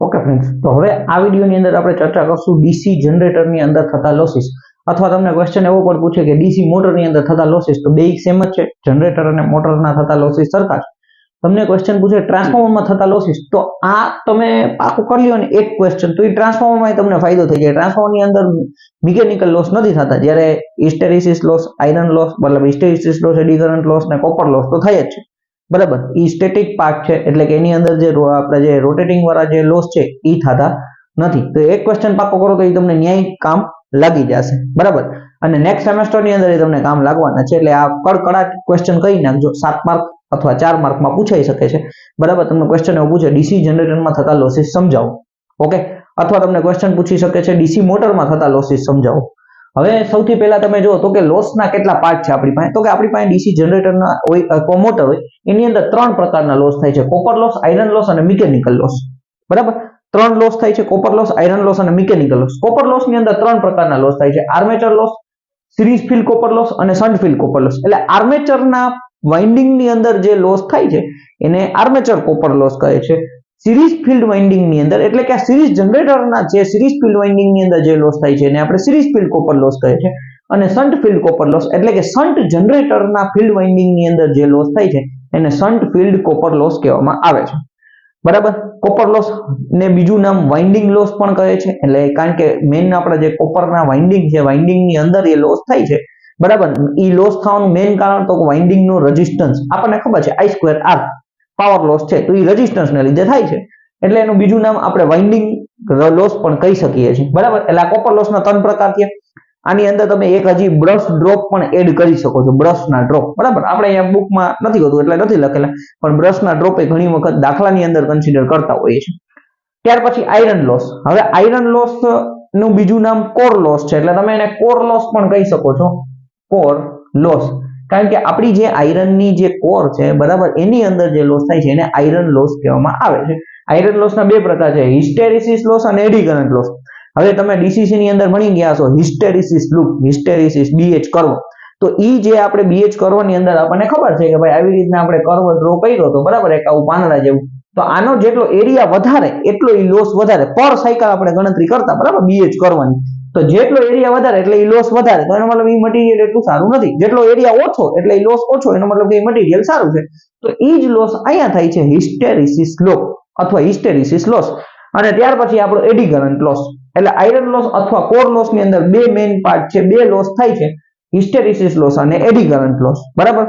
Okay friends, તો હવે આ વિડીયોની અંદર આપણે ચર્ચા કરશું ડીસી જનરેટરની અંદર થતા લોસીસ, અથવા તમને ક્વેશ્ચન એવો પણ પૂછે કે ડીસી મોટરની અંદર થતા લોસીસ, તો બે સેમ જ છે. જનરેટર અને મોટરના થતા લોસીસ સરખા છે. તમને ક્વેશ્ચન પૂછે ટ્રાન્સફોર્મરમાં થતા લોસીસ, તો આ તમે પાકું કરી લ્યો ને એક ક્વેશ્ચન, તો એ ટ્રાન્સફોર્મરમાં તમને ફાયદો થઈ જાય. ટ્રાન્સફોર્મરની અંદર મિકેનિકલ લોસ નથી થતા, જ્યારે હિસ્ટેરિસિસ લોસ, આયરન લોસ, મતલબ hysteresis loss, eddy current loss ને કોપર લોસ તો થાય જ છે. બરાબર, એ સ્ટેટિક પાર્ટ છે, એટલે કે એની અંદર જે આપણે જે રોટેટિંગ વાળા જે લોસ છે એ થતા નથી. તો એક ક્વેશ્ચન પાકો કરો તો એ તમને ન્યાય કામ લાગી જશે. બરાબર, અને નેક્સ્ટ સેમેસ્ટરની અંદર એ તમને કામ લાગવાના છે. એટલે આ કડકડાટ ક્વેશ્ચન કરી નાખજો. 7 માર્ક અથવા 4 માર્કમાં પૂછાઈ શકે છે. બરાબર, તમને ક્વેશ્ચન એવું પૂછે ડીસી જનરેટરમાં થતા લોસીસ સમજાવો. ઓકે, અથવા તમને ક્વેશ્ચન પૂછી શકે છે ડીસી મોટરમાં થતા લોસીસ સમજાવો. હવે સૌથી પહેલા તમે જુઓ તો કે લોસના કેટલા પાર્ટ છે આપણી પાસે. તો કે આપણી પાસે ડીસી જનરેટરના હોય મોટર હોય એની અંદર 3 પ્રકારના લોસ થાય છે: કોપર લોસ, આયરન લોસ અને મિકેનિકલ લોસ. બરાબર, 3 લોસ થાય છે: કોપર લોસ, આયરન લોસ અને મિકેનિકલ લોસ. કોપર લોસની અંદર 3 પ્રકારના લોસ થાય છે: armature loss, series field copper loss અને શન્ટ ફિલ્ડ કોપર લોસ. એટલે આર્મેચરના વાઇન્ડિંગની અંદર જે લોસ થાય છે એને આર્મેચર કોપર લોસ કહે છે. સિરીઝ ફિલ્ડ વાઇન્ડિંગની અંદર, એટલે કે આ સિરીઝ જનરેટરના જે સિરીઝ ફિલ્ડ વાઇન્ડિંગની અંદર જે લોસ થાય છે એને આપણે સિરીઝ ફિલ્ડ કોપર લોસ કહે છે. અને શન્ટ ફિલ્ડ કોપર લોસ, એટલે કે શન્ટ જનરેટરના ફિલ્ડ વાઇન્ડિંગની અંદર જે લોસ થાય છે એને શન્ટ ફિલ્ડ કોપર લોસ કહેવામાં આવે છે. બરાબર, કોપર લોસ ને બીજું નામ વાઇન્ડિંગ લોસ પણ કહે છે. એટલે કારણ કે મેઇન આપણા જે કોપરના વાઇન્ડિંગ છે, વાઇન્ડિંગની અંદર એ લોસ થાય છે. બરાબર, એ લોસ થવાનું મેઇન કારણ તો વાઇન્ડિંગનો રેઝિસ્ટન્સ આપણને ખબર છે, I2R પાવર લોસ છે, તો એ રેઝિસ્ટન્સને લીધે થાય છે. એટલે એનું બીજું નામ આપણે વાઇન્ડિંગ લોસ પણ કહી શકીએ છીએ. બરાબર, એટલે આ કોપર લોસના 3 પ્રકાર છે. આની અંદર તમે એક હજી બ્રશ ડ્રોપ પણ એડ કરી શકો છો. બ્રશના ડ્રોપ, બરાબર, આપણે અહીંયા બુકમાં નથી હોતું એટલે નથી લખેલા, પણ બ્રશના ડ્રોપ એ ઘણી વખત દાખલાની અંદર કન્સિડર કરતા હોઈએ છીએ. ત્યાર પછી આયરન લોસ. હવે આયરન લોસ નું બીજું નામ કોર લોસ છે, એટલે તમે એને કોર લોસ પણ કહી શકો છો. કોર લોસ, કારણ કે આપણી જે આયરનની જે કોર છે, બરાબર, એની અંદર જે લોસ થાય છે એને આયરન લોસ કહેવામાં આવે છે. આયરન લોસના 2 પ્રકાર છે: હિસ્ટેરિસિસ લોસ અને એડી કરંટ લોસ. હવે તમે ડીસીસી ની અંદર ભણી ગયા છો hysteresis loop, hysteresis BH curve. તો ઈ જે આપણે BH કર્વની અંદર આપણને ખબર છે કે ભાઈ આવી રીતના આપણે કર્વ ડ્રો કર્યો હતો, બરાબર, એક આવું પાંદડા જેવું. તો આનો જેટલો એરિયા વધારે એટલો ઈ લોસ વધારે. પર સાયકલ આપણે ગણતરી કરતા, બરાબર, BH કર્વની. તો જેટલો એરિયા વધારે એટલે ઈ લોસ વધારે. તો એનો મતલબ ઈ મટીરીયલ એટલું સારું નથી. જેટલો એરિયા ઓછો એટલે ઈ લોસ ઓછો, એનો મતલબ કે ઈ મટીરીયલ સારું છે. તો ઈ જ લોસ અહીંયા થાય છે હિસ્ટેરિસિસ લોસ અથવા હિસ્ટેરિસિસ લોસ. અને ત્યાર પછી આપણો એડી કરંટ લોસ. એટલે આયરન લોસ અથવા કોર લોસ ની અંદર 2 મેઇન પાર્ટ છે, 2 લોસ થાય છે: હિસ્ટેરિસિસ લોસ અને એડી કરંટ લોસ. બરાબર,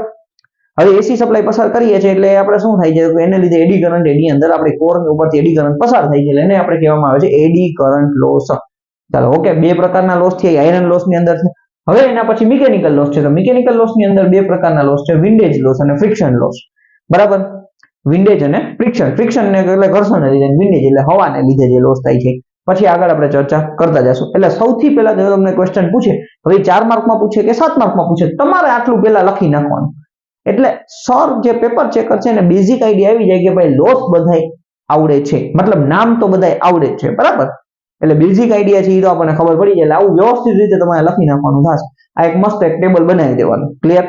હવે એસી સપ્લાય પસાર કરીએ છીએ એટલે આપણે શું થાય છે કે એને લીધે એડી કરંટ એની અંદર આપણે કોરની ઉપરથી એડી કરંટ પસાર થાય છે, એટલે એને આપણે કહેવામાં આવે છે એડી કરંટ લોસ. ચાલો, ઓકે, 2 પ્રકારના લોસ છે આયરન લોસ ની અંદર છે. હવે એના પછી મિકેનિકલ લોસ છે. તો મિકેનિકલ લોસ ની અંદર 2 પ્રકારના લોસ છે: વિન્ડેજ લોસ અને ફ્રિક્શન લોસ. બરાબર, વિન્ડેજ અને ફ્રિક્શન ને એટલે ઘર્ષણને લીધે, વિન્ડેજ એટલે હવાને લીધે જે લોસ થાય છે. પછી આગળ આપણે ચર્ચા કરતા જશું. એટલે સૌથી પહેલા જો તમને ક્વેશ્ચન પૂછે, હવે 4 માર્કમાં પૂછે કે 7 માર્કમાં પૂછે, તમારે આટલું પહેલા લખી નાખવાનું. એટલે સર જે પેપર ચેકર છે ને બેઝિક આઈડિયા આવી જાય કે ભાઈ લોસ બધાય આવડે છે, મતલબ નામ તો બધાય આવડે છે. બરાબર, એટલે બેઝિક આઈડિયા છે એ તો આપણને ખબર પડી જાય. એટલે આવું વ્યવસ્થિત રીતે તમારે લખી નાખવાનું થશે. આ એક મસ્ત એક ટેબલ બનાવી દેવાનું. ક્લિયર?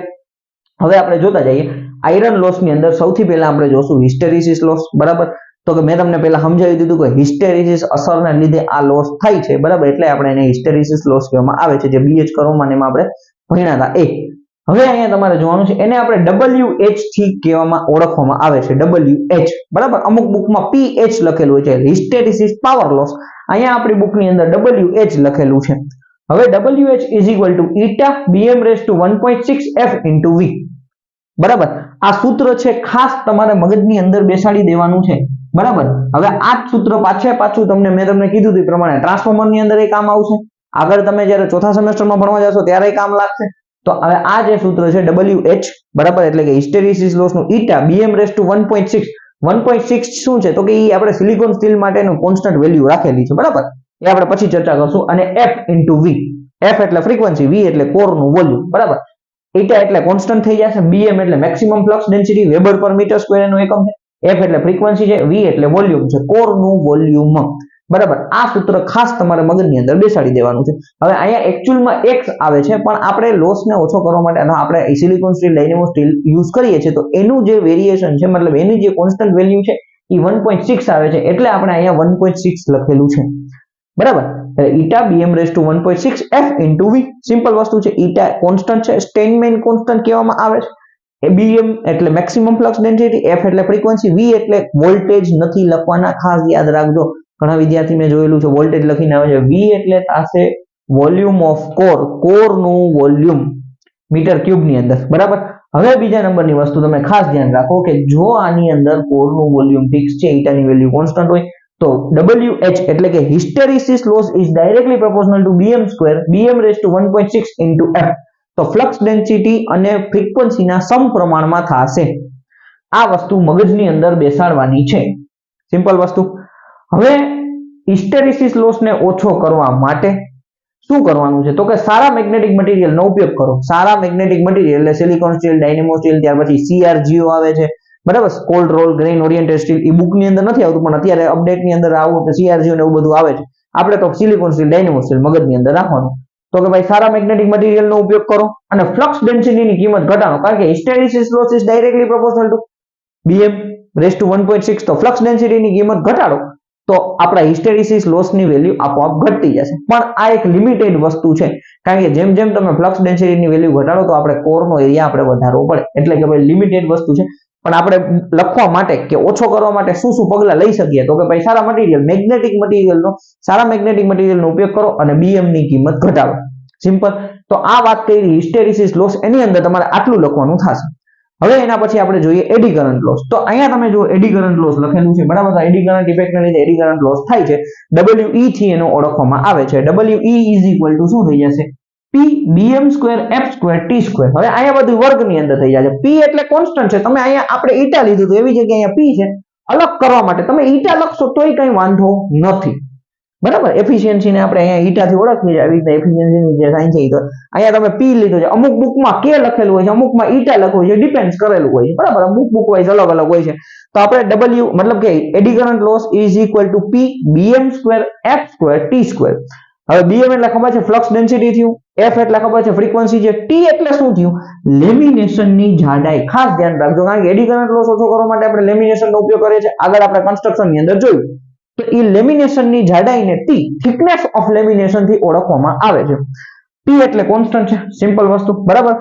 હવે આપણે જોતા જઈએ. આયરન લોસ ની અંદર સૌથી પહેલા આપણે જોશું હિસ્ટેરિસિસ લોસ. બરાબર, તો કે મેં તમને પહેલા સમજાવી દીધું કે હિસ્ટેરિસિસ અસરને લીધે આ લોસ થાય છે. બરાબર, એટલે આપણે એને હિસ્ટેરિસિસ લોસ કહેવામાં આવે છે, જે BH કર્વમાં એમાં આપણે ભણ્યા હતા એ. હવે અહીંયા તમારે જોવાનું છે, એને આપણે WH થી કહેવામાં ઓળખવામાં આવે છે. WH, બરાબર, અમુક બુકમાં PH લખેલું હોય છે, હિસ્ટેરિસિસ પાવર લોસ. અહીંયા આપણી બુકની અંદર WH લખેલું છે. હવે WH is equal to eta BM raise to 1.6F into V. બરાબર, આ સૂત્ર છે, ખાસ તમારે મગજની અંદર બેસાડી દેવાનું છે. બરાબર, હવે આ જ સૂત્ર પાછું મેં તમને કીધું એ પ્રમાણે ટ્રાન્સફોર્મરની અંદર એ કામ આવશે. આગળ તમે જ્યારે ચોથા સેમેસ્ટરમાં ભણવા જશો ત્યારે કામ લાગશે. તો હવે આ જે સૂત્ર છે WH, બરાબર, એટલે કે હિસ્ટેરિસિસ લોસ નું ઇટા BM રેઝ ટુ 1.6. 1.6 શું છે તો કે એ આપણે સિલિકોન સ્ટીલ માટેનું કોન્સ્ટન્ટ વેલ્યુ રાખેલી છે. બરાબર, એ આપણે પછી ચર્ચા કરશું. અને F ઇન્ટુ V. F એટલે ફ્રીક્વન્સી, V એટલે કોરનું વોલ્યુમ. બરાબર, ઇટા એટલે કોન્સ્ટન્ટ થઈ જશે, BM એટલે મેક્સિમમ ફ્લક્સ ડેન્સિટી, વેબર પર મીટર સ્ક્વેર એનું એકમ છે, F એટલે ફ્રીક્વન્સી છે, V એટલે વોલ્યુમ છે, કોરનું વોલ્યુમ. બરાબર, આ સૂત્ર ખાસ તમારે મગજની અંદર બેસાડી દેવાનું છે. હવે અહીંયા એકચ્યુઅલમાં X આવે છે, પણ આપણે લોસને ઓછો કરવા માટે આપણે silicon steel, dynamo steel use કરીએ છીએ, તો એનું જે વેરિએશન છે, મતલબ એની જે કોન્સ્ટન્ટ વેલ્યુ છે એ 1.6 આવે છે એટલે આપણે અહીંયા 1.6 લખેલું છે બરાબર eta bm raised to 1.6 f into v simple વસ્તુ છે eta કોન્સ્ટન્ટ છે સ્ટેનમેન કોન્સ્ટન્ટ કહેવામાં આવે છે bm એટલે મેક્સિમમ ફ્લક્સ ડેન્સિટી f એટલે ફ્રીક્વન્સી v એટલે વોલ્ટેજ નથી લખવાના ખાસ યાદ રાખજો ઘણા વિદ્યાર્થી મેં જોયેલું છે વોલ્ટેજ લખીને આવે છે v એટલે થશે વોલ્યુમ ઓફ કોર નું વોલ્યુમ મીટર ક્યુબ ની અંદર બરાબર હવે બીજા નંબરની વસ્તુ તમે ખાસ ધ્યાન રાખો કે જો આની અંદર કોર નું વોલ્યુમ ફિક્સ છે eta ની વેલ્યુ કોન્સ્ટન્ટ હોય તો WH એટલે કે hysteresis loss is directly proportional to bm square bm raised to 1.6 into f તો ફ્લક્સ ડેન્સિટી અને ફ્રીક્વન્સીના સમપ્રમાણમાં થશે આ વસ્તુ મગજની અંદર બેસાડવાની છે સિમ્પલ વસ્તુ હવે hysteresis loss ને ઓછો કરવા માટે શું કરવાનું છે તો કે સારા મેગ્નેટિક મટીરીયલ નો ઉપયોગ કરો સારા મેગ્નેટિક મટીરીયલ એટલે સિલિકોન સ્ટીલ ડાયનેમો સ્ટીલ ત્યાર પછી CRGO આવે છે બરાબર cold roll grain oriented steel એ બુક ની અંદર નથી આવતું પણ અત્યારે અપડેટ ની અંદર આવું તો CRGO ને એવું બધું આવે છે આપણે તો સિલિકોન સ્ટીલ ડાયનેમો સ્ટીલ મગજની અંદર રાખવાનું તો કે ભાઈ સારા મેગ્નેટિક મટીરીયલ નો ઉપયોગ કરો અને ફ્લક્સ ડેન્સિટી ની કિંમત ઘટાડો કારણ કે hysteresis loss is directly proportional to bm raised to 1.6 તો ફ્લક્સ ડેન્સિટી ની કિંમત ઘટાડો તો આપણા hysteresis loss ની વેલ્યુ આપોઆપ ઘટતી જશે પણ આ એક લિમિટેડ વસ્તુ છે કારણ કે જેમ જેમ તમે ફ્લક્સ ડેન્સિટી ની વેલ્યુ ઘટાડો તો આપણે કોર નો એરિયા આપણે વધારવો પડે એટલે કે ભાઈ લિમિટેડ વસ્તુ છે પણ આપણે લખવા માટે કે ઓછો કરવા માટે શું શું પગલા લઈ શકીએ તો કે ભાઈ સારા મટીરીયલ મેગ્નેટિક મટીરીયલ નો ઉપયોગ કરો અને bm ની કિંમત ઘટાડો સિમ્પલ તો આ વાત કરી hysteresis loss એની અંદર તમારે આટલું લખવાનું થશે હવે એના પછી આપણે જોઈએ એડી કરંટ લોસ તો અહીંયા તમે જો એડી કરંટ લોસ લખેલું છે બરાબર તો એડી કરંટ ઇફેક્ટને લીધે એડી કરંટ લોસ થાય છે WE થી એનો ઓળખવામાં આવે છે WE શું થઈ જશે P bm2 f2 t2 હવે અહીંયા બધું વર્ગની અંદર થઈ જાય છે P એટલે કોન્સ્ટન્ટ છે તમે અહીંયા આપણે eta લીધું તો એવી જગ્યાએ અહીંયા P છે અલગ કરવા માટે તમે eta લખશો તોય કંઈ વાંધો નથી બરાબર એફિશિયન્સી ને આપણે અહીંયા eta થી ઓળખીએ આવી રીતે એફિશિયન્સી જે સાઇન છે તો અહીંયા તમે P લીધો છે અમુક બુકમાં K લખેલું હોય છે અમુકમાં eta લખવું છે ડિપેન્ડ્સ કરેલું હોય છે બરાબર બુક વાઇઝ અલગ અલગ હોય છે તો આપણે W મતલબ કે eddy current loss is equal to P bm2 f2 t2 હવે bm એટલે ખબર છે ફ્લક્સ ડેન્સિટી થયું f એટલે ખબર છે ફ્રીક્વન્સી છે t એટલે શું થયું લેમિનેશન ની જાડાઈ ખાસ ધ્યાન રાખજો કારણ કે એડી કરંટ લોસ ઓછો કરવા માટે આપણે લેમિનેશન નો ઉપયોગ કરીએ છીએ આગળ આપણે કન્સ્ટ્રક્શન ની અંદર જોયું તો એ લેમિનેશન ની જાડાઈને t થિકનેસ ઓફ લેમિનેશન થી ઓળખવામાં આવે છે t એટલે કોન્સ્ટન્ટ છે સિમ્પલ વસ્તુ બરાબર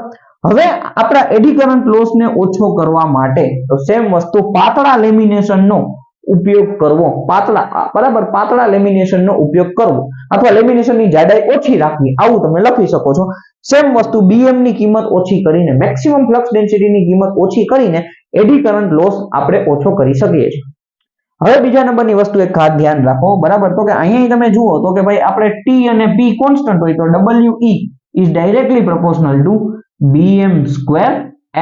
હવે આપણા એડી કરંટ લોસ ને ઓછો કરવા માટે તો સેમ વસ્તુ પાતળા લેમિનેશન નો ઉપયોગ કરવો પાતળા લેમિનેશન નો ઉપયોગ કરવો અથવા લેમિનેશન ની જાડાઈ ઓછી રાખવી આવું તમે લખી શકો છો સેમ વસ્તુ bm ની કિંમત ઓછી કરીને મેક્સિમમ ફ્લક્સ ડેન્સિટી ની કિંમત ઓછી કરીને એડી કરંટ લોસ આપણે ઓછો કરી શકીએ છીએ હવે બીજા નંબરની વસ્તુ એક ખાસ ધ્યાન રાખો બરાબર તો કે અહીંયા તમે જુઓ તો કે ભાઈ આપણે t અને p કોન્સ્ટન્ટ હોય તો WE is directly proportional to bm2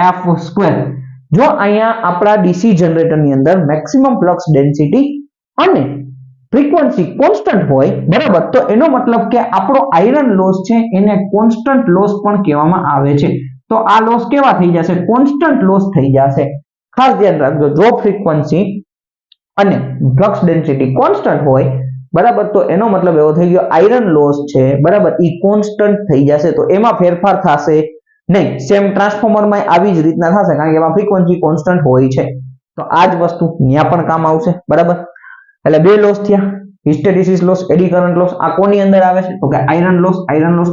f2 જો અહીંયા આપણા ડીસી જનરેટરની અંદર મેક્સિમમ ફ્લક્સ ડેન્સિટી અને ફ્રીક્વન્સી કોન્સ્ટન્ટ હોય બરાબર તો એનો મતલબ કે આપણો આયરન લોસ છે એને કોન્સ્ટન્ટ લોસ પણ કહેવામાં આવે છે તો આ લોસ કેવા થઈ જશે કોન્સ્ટન્ટ લોસ થઈ જશે ખાસ ધ્યાન રાખજો જો ફ્રીક્વન્સી અને ફ્લક્સ ડેન્સિટી કોન્સ્ટન્ટ હોય બરાબર તો એનો મતલબ એવો થઈ ગયો આયરન લોસ છે બરાબર ઈ કોન્સ્ટન્ટ થઈ જશે તો એમાં ફેરફાર થશે નહીં સેમ ટ્રાન્સફોર્મરમાં આવી જ રીતના થશે કારણ કે એમાં ફ્રીક્વન્સી કોન્સ્ટન્ટ હોય છે તો આ જ વસ્તુ ત્યાં પણ કામ આવશે બરાબર એટલે બે લોસ થયા hysteresis loss eddy current loss આ કોની અંદર આવે છે તો કે આયરન લોસ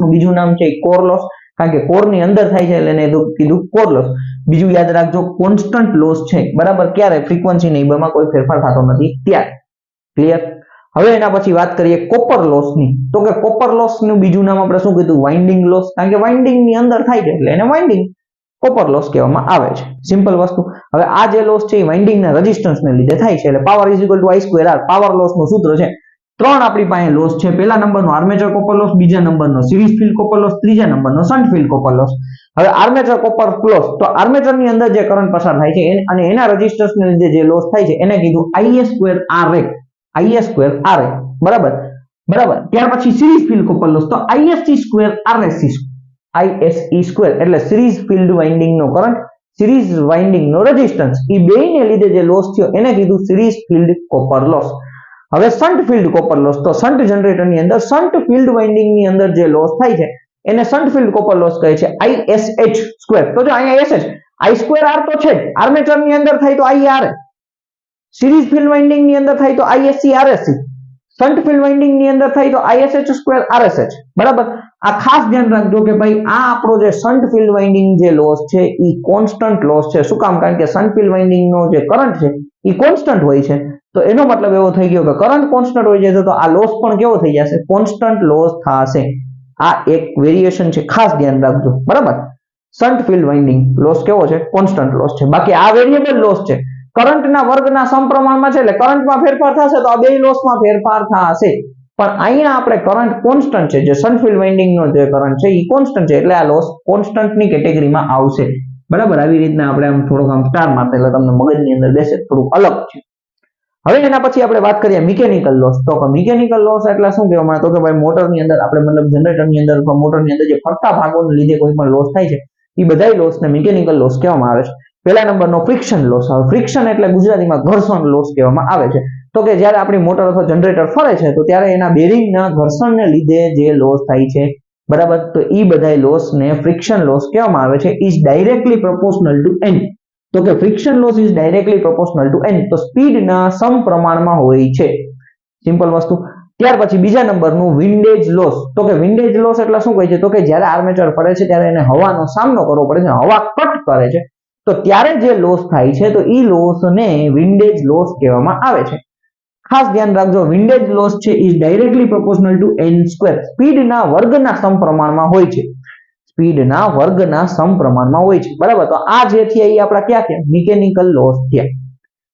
નું બીજું નામ છે કોર લોસ કારણ કે કોર ની અંદર થાય છે એટલે એને કીધું કોર લોસ બીજું યાદ રાખજો કોન્સ્ટન્ટ લોસ છે બરાબર ક્યારે ફ્રીક્વન્સી નંબરમાં કોઈ ફેરફાર થતો નથી ત્યારે ક્લિયર હવે એના પછી વાત કરીએ કોપર લોસ ની તો કે કોપર લોસ નું બીજું નામ આપણે શું કીધું વાઇન્ડિંગ લોસ કારણ કે વાઇન્ડિંગ ની અંદર થાય છે એટલે એને વાઇન્ડિંગ કોપર લોસ કહેવામાં આવે છે સિમ્પલ વસ્તુ હવે આ જે લોસ છે એ વાઇન્ડિંગ ના રેઝિસ્ટન્સ ને લીધે થાય છે એટલે power is equal two I2R power loss નું સૂત્ર છે ત્રણ આપણી પાસે લોસ છે પહેલા નંબરનો આર્મેચર કોપર લોસ બીજા નંબરનો સિરીઝ ફીલ્ડ કોપર લોસ ત્રીજા નંબરનો શન્ટ ફીલ્ડ કોપર લોસ હવે આર્મેચર કોપર લોસ તો આર્મેચર ની અંદર જે કરંટ પસાર થાય છે અને એના રેઝિસ્ટન્સ ને લીધે જે લોસ થાય છે એને કીધું IA2RA બરાબર ત્યાર પછી સિરીઝ ફીલ્ડ કોપર લોસ તો ISE2 એટલે સિરીઝ ફીલ્ડ વાઇન્ડિંગ નો કરંટ સિરીઝ વાઇન્ડિંગ નો રેઝિસ્ટન્સ એ બેયને લીધે જે લોસ થયો એને કીધું સિરીઝ ફીલ્ડ કોપર લોસ હવે શન્ટ ફીલ્ડ કોપર લોસ તો શન્ટ જનરેટર ની અંદર શન્ટ ફીલ્ડ વાઇન્ડિંગ ની અંદર જે લોસ થાય છે એને શન્ટ ફીલ્ડ કોપર લોસ કહે છે ISH2 તો જો અહીંયા SH I2R તો છે જ આર્મેચર ની અંદર થાય તો IR સિરીઝ ફિલ્ડ વાઇન્ડિંગ ની અંદર થાય તો ISC RSC, shunt field winding ની અંદર થાય તો ISH2 RSH. બરાબર, આ ખાસ ધ્યાન રાખજો કે ભાઈ આ આપણો જે શન્ટ ફિલ્ડ વાઇન્ડિંગ જે લોસ છે એ કોન્સ્ટન્ટ લોસ છે. શું કામ? કારણ કે શન્ટ ફિલ્ડ વાઇન્ડિંગ નો જે કરંટ છે એ કોન્સ્ટન્ટ હોય છે. તો એનો મતલબ એવો થઈ ગયો કે કરંટ કોન્સ્ટન્ટ હોય છે તો આ લોસ પણ કેવો થઈ જશે? કોન્સ્ટન્ટ લોસ થશે. આ એક વેરિએશન છે, ખાસ ધ્યાન રાખજો. બરાબર, શન્ટ ફિલ્ડ વાઇન્ડિંગ લોસ કેવો છે? કોન્સ્ટન્ટ લોસ છે. બાકી આ વેરિયેબલ લોસ છે, કરંટના વર્ગના સમપ્રમાણમાં છે, એટલે કરંટમાં ફેરફાર થશે તો આ બે લોસમાં ફેરફાર થશે. પણ અહીંયા આપણે કરંટ કોન્સ્ટન્ટ છે, જે શન્ટ ફિલ્ડ વાઇન્ડિંગ નો જે કરંટ છે એ કોન્સ્ટન્ટ છે, એટલે આ લોસ કોન્સ્ટન્ટ ની કેટેગરીમાં આવશે. બરાબર, આવી રીતના આપણે આમ થોડુંક આમ સ્ટાર મારતા એટલે તમને મગજની અંદર બેસે, થોડુંક અલગ છે. હવે એના પછી આપણે વાત કરીએ મિકેનિકલ લોસ. તો મિકેનિકલ લોસ એટલે શું કહેવામાં આવે? તો કે ભાઈ મોટરની અંદર આપણે મતલબ જનરેટરની અંદર અથવા મોટરની અંદર જે ફરતા ભાગોને લીધે કોઈ પણ લોસ થાય છે એ બધા લોસને મિકેનિકલ લોસ કહેવામાં આવે છે. પહેલા નંબરનો ફ્રિક્શન લોસ. હવે ફ્રિક્શન એટલે ગુજરાતીમાં ઘર્ષણ લોસ કહેવામાં આવે છે. તો કે જ્યારે આપણી મોટર અથવા જનરેટર ફરે છે તો ત્યારે એના બેરિંગના ઘર્ષણને લીધે જે લોસ થાય છે, બરાબર, તો એ બધા લોસને ફ્રિક્શન લોસ કહેવામાં આવે છે. Is directly proportional two n. તો કે friction loss is directly proportional two n, તો સ્પીડના સમપ્રમાણમાં હોય છે. સિમ્પલ વસ્તુ. ત્યાર પછી બીજા નંબરનું વિન્ડેજ લોસ. તો કે વિન્ડેજ લોસ એટલે શું કહે છે? તો કે જ્યારે આર્મેચર ફરે છે ત્યારે એને હવાનો સામનો કરવો પડે છે, હવા કટ કરે છે, તો ત્યારે જે લોસ થાય છે તો એ લોસને વિન્ડેજ લોસ કહેવામાં આવે છે. ખાસ ધ્યાન રાખજો, વિન્ડેજ લોસ છે is directly proportional two n². સ્પીડના વર્ગના સમપ્રમાણમાં હોય છે. સ્પીડના વર્ગના સમપ્રમાણમાં હોય છે. બરાબર, તો આ જે થયા એ આપણા ક્યાં થયા? મિકેનિકલ લોસ થયા.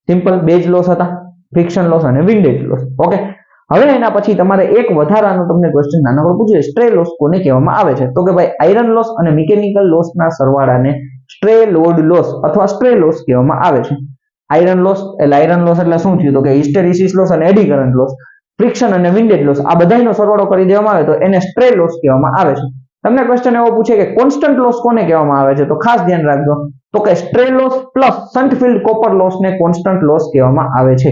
સિમ્પલ બે જ લોસ હતા, ફ્રિક્શન લોસ અને વિન્ડેજ લોસ. ઓકે, હવે એના પછી તમારે એક વધારાનો તમને ક્વેશ્ચન નાનકડો પૂછ્યો, સ્ટ્રે લોસ કોને કહેવામાં આવે છે? તો કે ભાઈ આયરન લોસ અને મિકેનિકલ લોસના સરવાળાને સ્ટ્રે લોડ લોસ અથવા સ્ટ્રે લોસ કહેવામાં આવે છે. આયરન લોસ એટલે શું થયું? તો કે હિસ્ટેરિસિસ લોસ અને એડી કરંટ લોસ, ફ્રિક્શન અને વિન્ડેજ લોસ, આ બધાનો સરવાળો કરી દેવામાં આવે તો એને સ્ટ્રે લોસ કહેવામાં આવે છે. તમને ક્વેશ્ચન એવો પૂછે કે કોન્સ્ટન્ટ લોસ કોને કહેવામાં આવે છે? તો ખાસ ધ્યાન રાખજો, તો કે stray loss plus shunt field copper લોસને કોન્સ્ટન્ટ લોસ કહેવામાં આવે છે.